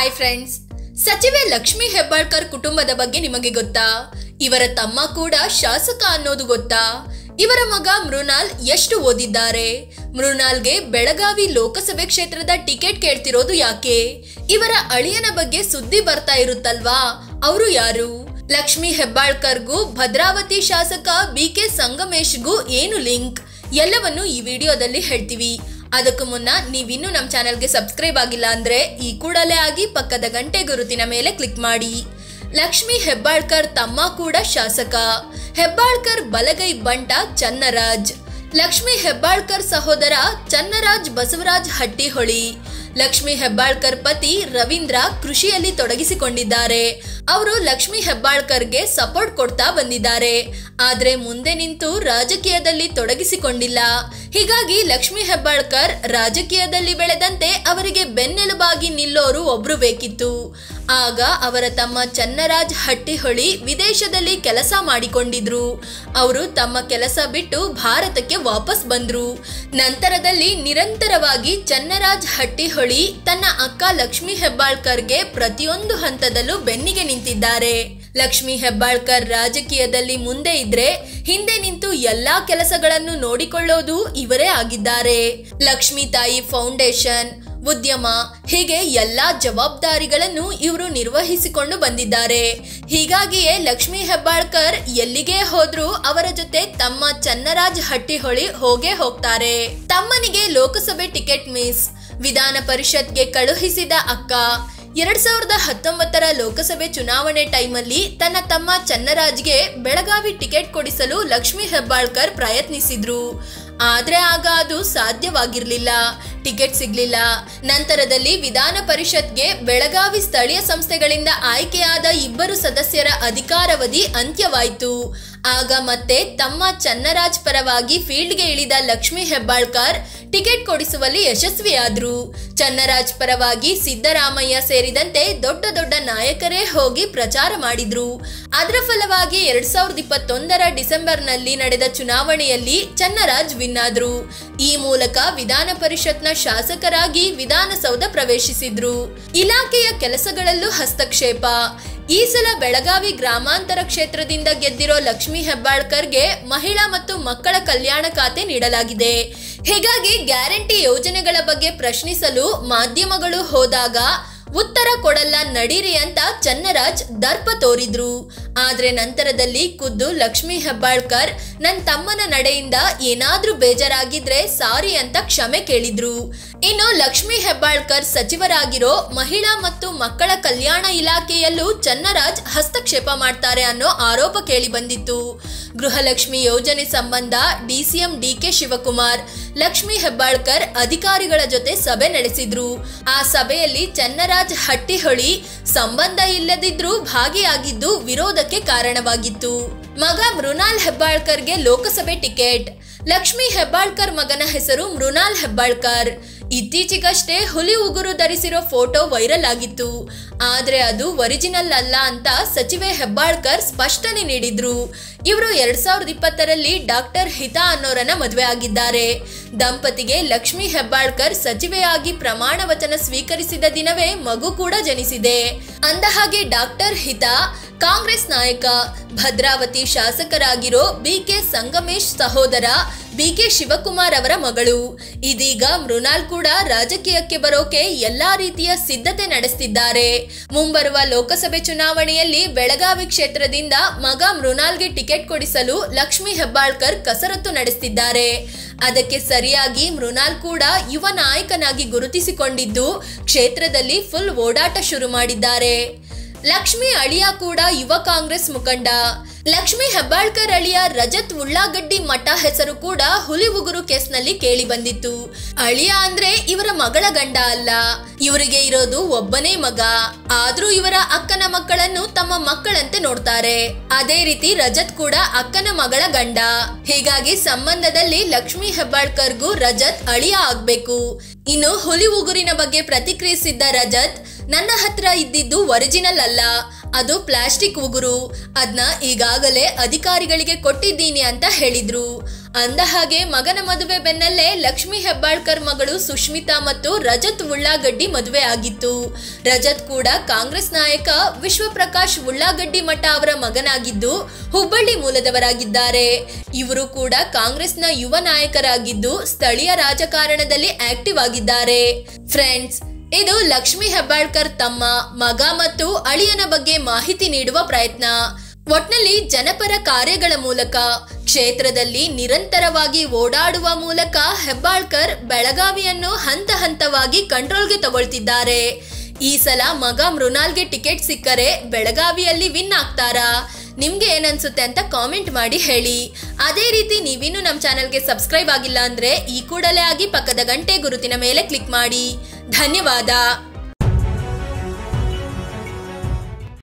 Hi friends, ಸಚಿವೆ ಲಕ್ಷ್ಮಿ ಹೆಬ್ಬಾಳ್ಕರ್ ಕುಟುಂಬದ ಬಗ್ಗೆ ನಿಮಗೆ ಗೊತ್ತಾ? ಇವರ ತಮ್ಮ ಕೂಡ ಶಾಸಕ ಅನ್ನೋದು ಗೊತ್ತಾ? ಇವರ ಮಗ ಮೃಣಾಲ್ ಎಷ್ಟು ಓದಿದ್ದಾರೆ? ಮೃಣಾಲ್ಗೆ ಬೆಳಗಾವಿ ಲೋಕಸಭೆ ಕ್ಷೇತ್ರದ ಟಿಕೆಟ್ ಕೇಳ್ತಿರೋದು ಯಾಕೆ? ಇವರ ಅಳಿಯನ ಬಗ್ಗೆ ಸುದ್ದಿ ಬರ್ತಾ ಇರುತ್ತಲ್ವಾ, ಅವರು ಯಾರು? ಲಕ್ಷ್ಮಿ ಹೆಬ್ಬಾಳ್ಕರ್ಗೂ ಭದ್ರಾವತಿ ಶಾಸಕ BK ಸಂಗಮೇಶ್ಗೂ ಏನು ಲಿಂಕ್? ಎಲ್ಲವನ್ನು ಈ ವಿಡಿಯೋದಲ್ಲಿ ಹೇಳ್ತೀವಿ. ಅದಕ್ಕೂ ಮುನ್ನ ನೀವಿನ್ನೂ ನಮ್ಮ ಚಾನೆಲ್ಗೆ ಸಬ್ಸ್ಕ್ರೈಬ್ ಆಗಿಲ್ಲ ಅಂದ್ರೆ ಈ ಕೂಡಲೇ ಆಗಿ ಪಕ್ಕದ ಗಂಟೆ ಗುರುತಿನ ಮೇಲೆ ಕ್ಲಿಕ್ ಮಾಡಿ. ಲಕ್ಷ್ಮಿ ಹೆಬ್ಬಾಳ್ಕರ್ ತಮ್ಮ ಕೂಡ ಶಾಸಕ. ಹೆಬ್ಬಾಳ್ಕರ್ ಬಲಗೈ ಬಂಟ ಚನ್ನರಾಜ್. ಲಕ್ಷ್ಮಿ ಹೆಬ್ಬಾಳ್ಕರ್ ಸಹೋದರ ಚನ್ನರಾಜ್ ಬಸವರಾಜ್ ಹಟ್ಟಿಹೊಳಿ. ಲಕ್ಷ್ಮಿ ಹೆಬ್ಬಾಳ್ಕರ್ ಪತಿ ರವೀಂದ್ರ ಕೃಷಿಯಲ್ಲಿ ತೊಡಗಿಸಿಕೊಂಡಿದ್ದಾರೆ. ಅವರು ಲಕ್ಷ್ಮಿ ಹೆಬ್ಬಾಳ್ಕರ್ಗೆ ಸಪೋರ್ಟ್ ಕೊಡ್ತಾ ಬಂದಿದ್ದಾರೆ. ಆದ್ರೆ ಮುಂದೆ ನಿಂತು ರಾಜಕೀಯದಲ್ಲಿ ತೊಡಗಿಸಿಕೊಂಡಿಲ್ಲ. ಹೀಗಾಗಿ ಲಕ್ಷ್ಮಿ ಹೆಬ್ಬಾಳ್ಕರ್ ರಾಜಕೀಯದಲ್ಲಿ ಬೆಳೆದಂತೆ ಅವರಿಗೆ ಬೆನ್ನೆಲುಬಾಗಿ ನಿಲ್ಲೋರು ಒಬ್ರು ಬೇಕಿತ್ತು. ಆಗ ಅವರ ತಮ್ಮ ಚನ್ನರಾಜ್ ಹಟ್ಟಿಹೊಳಿ ವಿದೇಶದಲ್ಲಿ ಕೆಲಸ ಮಾಡಿಕೊಂಡಿದ್ರು. ಅವರು ತಮ್ಮ ಕೆಲಸ ಬಿಟ್ಟು ಭಾರತಕ್ಕೆ ವಾಪಸ್ ಬಂದ್ರು. ನಂತರದಲ್ಲಿ ನಿರಂತರವಾಗಿ ಚನ್ನರಾಜ್ ಹಟ್ಟಿಹೊಳಿ ತನ್ನ ಅಕ್ಕ ಲಕ್ಷ್ಮಿ ಹೆಬ್ಬಾಳ್ಕರ್ಗೆ ಪ್ರತಿಯೊಂದು ಹಂತದಲ್ಲೂ ಬೆನ್ನಿಗೆ ನಿಂತಿದ್ದಾರೆ. ಲಕ್ಷ್ಮಿ ಹೆಬ್ಬಾಳ್ಕರ್ ರಾಜಕೀಯದಲ್ಲಿ ಮುಂದೆ ಇದ್ರೆ ಹಿಂದೆ ನಿಂತು ಎಲ್ಲಾ ಕೆಲಸಗಳನ್ನು ನೋಡಿಕೊಳ್ಳೋದು ಇವರೇ ಆಗಿದ್ದಾರೆ. ಲಕ್ಷ್ಮಿ ತಾಯಿ ಫೌಂಡೇಶನ್, ಉದ್ಯಮ, ಹೀಗೆ ಎಲ್ಲಾ ಜವಾಬ್ದಾರಿಗಳನ್ನು ಇವರು ನಿರ್ವಹಿಸಿಕೊಂಡು ಬಂದಿದ್ದಾರೆ. ಹೀಗಾಗಿಯೇ ಲಕ್ಷ್ಮಿ ಹೆಬ್ಬಾಳ್ಕರ್ ಎಲ್ಲಿಗೆ ಹೋದ್ರೂ ಅವರ ಜೊತೆ ತಮ್ಮ ಚನ್ನರಾಜ್ ಹಟ್ಟಿಹೊಳಿ ಹೋಗೇ ಹೋಗ್ತಾರೆ. ತಮ್ಮನಿಗೆ ಲೋಕಸಭೆ ಟಿಕೆಟ್ ಮಿಸ್, ವಿಧಾನ ಪರಿಷತ್ಗೆ ಕಳುಹಿಸಿದ ಅಕ್ಕ. 2019 ಲೋಕಸಭೆ ಚುನಾವಣೆ ಟೈಮಲ್ಲಿ ತನ್ನ ತಮ್ಮ ಚನ್ನರಾಜ್ಗೆ ಬೆಳಗಾವಿ ಟಿಕೆಟ್ ಕೊಡಿಸಲು ಲಕ್ಷ್ಮಿ ಹೆಬ್ಬಾಳ್ಕರ್ ಪ್ರಯತ್ನಿಸಿದ್ರು. ಆದ್ರೆ ಆಗ ಅದು ಸಾಧ್ಯವಾಗಿರ್ಲಿಲ್ಲ, ಟಿಕೆಟ್ ಸಿಗ್ಲಿಲ್ಲ. ನಂತರದಲ್ಲಿ ವಿಧಾನ ಪರಿಷತ್ಗೆ ಬೆಳಗಾವಿ ಸ್ಥಳೀಯ ಸಂಸ್ಥೆಗಳಿಂದ ಆಯ್ಕೆಯಾದ 2 ಸದಸ್ಯರ ಅಧಿಕಾರಾವಧಿ ಅಂತ್ಯವಾಯಿತು. ಆಗ ಮತ್ತೆ ತಮ್ಮ ಚನ್ನರಾಜ್ ಪರವಾಗಿ ಫೀಲ್ಡ್ಗೆ ಇಳಿದ ಲಕ್ಷ್ಮಿ ಹೆಬ್ಬಾಳ್ಕರ್ ಟಿಕೆಟ್ ಕೊಡಿಸುವಲ್ಲಿ ಯಶಸ್ವಿಯಾದ್ರು. ಚನ್ನರಾಜ್ ಪರವಾಗಿ ಸಿದ್ದರಾಮಯ್ಯ ಸೇರಿದಂತೆ ದೊಡ್ಡ ದೊಡ್ಡ ನಾಯಕರೇ ಹೋಗಿ ಪ್ರಚಾರ ಮಾಡಿದ್ರು. ಅದರ ಫಲವಾಗಿ 2021 ಡಿಸೆಂಬರ್ನಲ್ಲಿ ನಡೆದ ಚುನಾವಣೆಯಲ್ಲಿ ಚನ್ನರಾಜ್ ವಿನ್ ಆದ್ರು. ಈ ಮೂಲಕ ವಿಧಾನ ಪರಿಷತ್ನ ಶಾಸಕರಾಗಿ ವಿಧಾನಸೌಧ ಪ್ರವೇಶಿಸಿದ್ರು. ಇಲಾಖೆಯ ಕೆಲಸಗಳಲ್ಲೂ ಹಸ್ತಕ್ಷೇಪ. ಈ ಸಲ ಬೆಳಗಾವಿ ಗ್ರಾಮಾಂತರ ಕ್ಷೇತ್ರದಿಂದ ಗೆದ್ದಿರೋ ಲಕ್ಷ್ಮಿ ಹೆಬ್ಬಾಳ್ಕರ್ಗೆ ಮಹಿಳಾ ಮತ್ತು ಮಕ್ಕಳ ಕಲ್ಯಾಣ ಖಾತೆ ನೀಡಲಾಗಿದೆ. ಹೀಗಾಗಿ ಗ್ಯಾರಂಟಿ ಯೋಜನೆಗಳ ಬಗ್ಗೆ ಪ್ರಶ್ನಿಸಲು ಮಾಧ್ಯಮಗಳು ಹೋದಾಗ ಉತ್ತರ ಕೊಡಲ್ಲ ನಡೀರಿ ಅಂತ ಚನ್ನರಾಜ್ ದರ್ಪ ತೋರಿದ್ರು. ಆದ್ರೆ ನಂತರದಲ್ಲಿ ಖುದ್ದು ಲಕ್ಷ್ಮಿ ಹೆಬ್ಬಾಳ್ಕರ್ ನನ್ನ ತಮ್ಮನ ನಡೆಯಿಂದ ಏನಾದ್ರೂ ಬೇಜಾರಾಗಿದ್ರೆ ಸಾರಿ ಅಂತ ಕ್ಷಮೆ ಕೇಳಿದ್ರು. ಇನ್ನು ಲಕ್ಷ್ಮಿ ಹೆಬ್ಬಾಳ್ಕರ್ ಸಚಿವರಾಗಿರೋ ಮಹಿಳಾ ಮತ್ತು ಮಕ್ಕಳ ಕಲ್ಯಾಣ ಇಲಾಖೆಯಲ್ಲೂ ಚನ್ನರಾಜ್ ಹಸ್ತಕ್ಷೇಪ ಮಾಡ್ತಾರೆ ಅನ್ನೋ ಆರೋಪ ಕೇಳಿ ಬಂದಿತ್ತು. ಗೃಹಲಕ್ಷ್ಮಿ ಯೋಜನೆ ಸಂಬಂಧ DCM DK ಶಿವಕುಮಾರ್ ಲಕ್ಷ್ಮಿ ಹೆಬ್ಬಾಳ್ಕರ್ ಅಧಿಕಾರಿಗಳ ಜೊತೆ ಸಭೆ ನಡೆಸಿದ್ರು. ಆ ಸಭೆಯಲ್ಲಿ ಚನ್ನರಾಜ್ ಹಟ್ಟಿಹೊಳಿ ಸಂಬಂಧ ಇಲ್ಲದಿದ್ರೂ ಭಾಗಿಯಾಗಿದ್ದು ವಿರೋಧಕ್ಕೆ ಕಾರಣವಾಗಿತ್ತು. ಮಗ ಮೃಣಾಲ್ ಹೆಬ್ಬಾಳ್ಕರ್ಗೆ ಲೋಕಸಭೆ ಟಿಕೆಟ್. ಲಕ್ಷ್ಮಿ ಹೆಬ್ಬಾಳ್ಕರ್ ಮಗನ ಹೆಸರು ಮೃಣಾಲ್ ಹೆಬ್ಬಾಳ್ಕರ್. ಇತ್ತೀಚೆಗಷ್ಟೇ ಹುಲಿ ಉಗುರು ಧರಿಸಿರೋ ಫೋಟೋ ವೈರಲ್ ಆಗಿತ್ತು. ಆದ್ರೆ ಅದು ಒರಿಜಿನಲ್ ಅಲ್ಲ ಅಂತ ಸಚಿವೆ ಹೆಬ್ಬಾಳ್ಕರ್ ಸ್ಪಷ್ಟನೆ ನೀಡಿದ್ರು. ಇವರು 2020 ಡಾಕ್ಟರ್ ಹಿತಾ ಅನ್ನೋರನ್ನ ಮದುವೆ ಆಗಿದ್ದಾರೆ. ದಂಪತಿಗೆ ಲಕ್ಷ್ಮಿ ಹೆಬ್ಬಾಳ್ಕರ್ ಸಚಿವೆಯಾಗಿ ಪ್ರಮಾಣ ವಚನ ಸ್ವೀಕರಿಸಿದ ದಿನವೇ ಮಗು ಕೂಡ ಜನಿಸಿದೆ. ಅಂದಹಾಗೆ ಡಾಕ್ಟರ್ ಹಿತಾ ಕಾಂಗ್ರೆಸ್ ನಾಯಕ, ಭದ್ರಾವತಿ ಶಾಸಕರಾಗಿರೋ BK ಸಂಗಮೇಶ್ ಸಹೋದರ BK ಶಿವಕುಮಾರ್ ಅವರ ಮಗಳು. ಇದೀಗ ಮೃಣಾಲ್ ಕೂಡ ರಾಜಕೀಯಕ್ಕೆ ಬರೋಕೆ ಎಲ್ಲಾ ರೀತಿಯ ಸಿದ್ಧತೆ ನಡೆಸುತ್ತಿದ್ದಾರೆ. ಮುಂಬರುವ ಲೋಕಸಭೆ ಚುನಾವಣೆಯಲ್ಲಿ ಬೆಳಗಾವಿ ಕ್ಷೇತ್ರದಿಂದ ಮಗ ಮೃಣಾಲ್ಗೆ ಟಿಕೆಟ್ ಕೊಡಿಸಲು ಲಕ್ಷ್ಮಿ ಹೆಬ್ಬಾಳ್ಕರ್ ಕಸರತ್ತು ನಡೆಸುತ್ತಿದ್ದಾರೆ. ಅದಕ್ಕೆ ಸರಿಯಾಗಿ ಮೃಣಾಲ್ ಕೂಡ ಯುವ ನಾಯಕನಾಗಿ ಗುರುತಿಸಿಕೊಂಡಿದ್ದು ಕ್ಷೇತ್ರದಲ್ಲಿ ಫುಲ್ ಓಡಾಟ ಶುರು ಮಾಡಿದ್ದಾರೆ. ಲಕ್ಷ್ಮಿ ಅಳಿಯ ಕೂಡ ಯುವ ಕಾಂಗ್ರೆಸ್ ಮುಖಂಡ. ಲಕ್ಷ್ಮಿ ಹೆಬ್ಬಾಳ್ಕರ್ ಅಳಿಯ ರಜತ್ ಉಳ್ಳಾಗಡ್ಡಿ ಮಠ ಹೆಸರು ಕೂಡ ಹುಲಿ ಉಗುರು ಕೇಸ್ನಲ್ಲಿ ಕೇಳಿ ಬಂದಿತ್ತು. ಅಳಿಯ ಅಂದ್ರೆ ಇವರ ಮಗಳ ಗಂಡ ಅಲ್ಲ, ಇವರಿಗೆ ಇರೋದು ಒಬ್ಬನೇ ಮಗ. ಆದ್ರೂ ಇವರ ಅಕ್ಕನ ಮಕ್ಕಳನ್ನು ತಮ್ಮ ಮಕ್ಕಳಂತೆ ನೋಡ್ತಾರೆ. ಅದೇ ರೀತಿ ರಜತ್ ಕೂಡ ಅಕ್ಕನ ಮಗಳ ಗಂಡ. ಹೀಗಾಗಿ ಸಂಬಂಧದಲ್ಲಿ ಲಕ್ಷ್ಮಿ ಹೆಬ್ಬಾಳ್ಕರ್ಗೂ ರಜತ್ ಅಳಿಯ ಆಗ್ಬೇಕು. ಇನ್ನು ಹುಲಿ ಉಗುರಿನ ಬಗ್ಗೆ ಪ್ರತಿಕ್ರಿಯಿಸಿದ್ದ ರಜತ್, ನನ್ನ ಹತ್ರ ಇದ್ದಿದ್ದು ಒರಿಜಿನಲ್ ಅಲ್ಲ, ಅದು ಪ್ಲಾಸ್ಟಿಕ್ ಉಗುರು. ಅದನ್ನ ಈಗಾಗಲೇ ಅಧಿಕಾರಿಗಳಿಗೆ ಕೊಟ್ಟಿದ್ದೀನಿ ಅಂತ ಹೇಳಿದ್ರು. ಅಂದ ಹಾಗೆ ಮಗನ ಮದುವೆ ಬೆನ್ನಲ್ಲೇ ಲಕ್ಷ್ಮಿ ಹೆಬ್ಬಾಳ್ಕರ್ ಮಗಳು ಸುಷ್ಮಿತಾ ಮತ್ತು ರಜತ್ ಉಳ್ಳಾಗಡ್ಡಿ ಮದುವೆ ಆಗಿತ್ತು. ರಜತ್ ಕೂಡ ಕಾಂಗ್ರೆಸ್ ನಾಯಕ ವಿಶ್ವಪ್ರಕಾಶ್ ಉಳ್ಳಾಗಡ್ಡಿ ಮಠ ಅವರ ಮಗನಾಗಿದ್ದು ಹುಬ್ಬಳ್ಳಿ ಮೂಲದವರಾಗಿದ್ದಾರೆ. ಇವರು ಕೂಡ ಕಾಂಗ್ರೆಸ್ನ ಯುವ ನಾಯಕರಾಗಿದ್ದು ಸ್ಥಳೀಯ ರಾಜಕಾರಣದಲ್ಲಿ ಆಕ್ಟಿವ್ ಆಗಿದ್ದಾರೆ. ಫ್ರೆಂಡ್ಸ್, ಇದು ಲಕ್ಷ್ಮಿ ಹೆಬ್ಬಾಳ್ಕರ್ ತಮ್ಮ, ಮಗ ಮತ್ತು ಅಳಿಯನ ಬಗ್ಗೆ ಮಾಹಿತಿ ನೀಡುವ ಪ್ರಯತ್ನ. ಒಟ್ನಲ್ಲಿ ಜನಪರ ಕಾರ್ಯಗಳ ಮೂಲಕ ಕ್ಷೇತ್ರದಲ್ಲಿ ನಿರಂತರವಾಗಿ ಓಡಾಡುವ ಮೂಲಕ ಹೆಬ್ಬಾಳ್ಕರ್ ಬೆಳಗಾವಿಯನ್ನು ಹಂತ ಹಂತವಾಗಿ ಕಂಟ್ರೋಲ್ಗೆ ತಗೊಳ್ತಿದ್ದಾರೆ. ಈ ಸಲ ಮಗ ಮೃಣಾಲ್ಗೆ ಟಿಕೆಟ್ ಸಿಕ್ಕರೆ ಬೆಳಗಾವಿಯಲ್ಲಿ ವಿನ್ ಆಗ್ತಾರಾ? ನಿಮ್ಗೆ ಏನನ್ಸುತ್ತೆ ಅಂತ ಕಾಮೆಂಟ್ ಮಾಡಿ ಹೇಳಿ. ಅದೇ ರೀತಿ ನೀವಿನ್ನು ನಮ್ಮ ಚಾನೆಲ್ಗೆ ಸಬ್ಸ್ಕ್ರೈಬ್ ಆಗಿಲ್ಲ ಅಂದ್ರೆ ಈ ಕೂಡಲೇ ಆಗಿ ಪಕ್ಕದ ಗಂಟೆ ಗುರುತಿನ ಮೇಲೆ ಕ್ಲಿಕ್ ಮಾಡಿ. ಧನ್ಯವಾದ.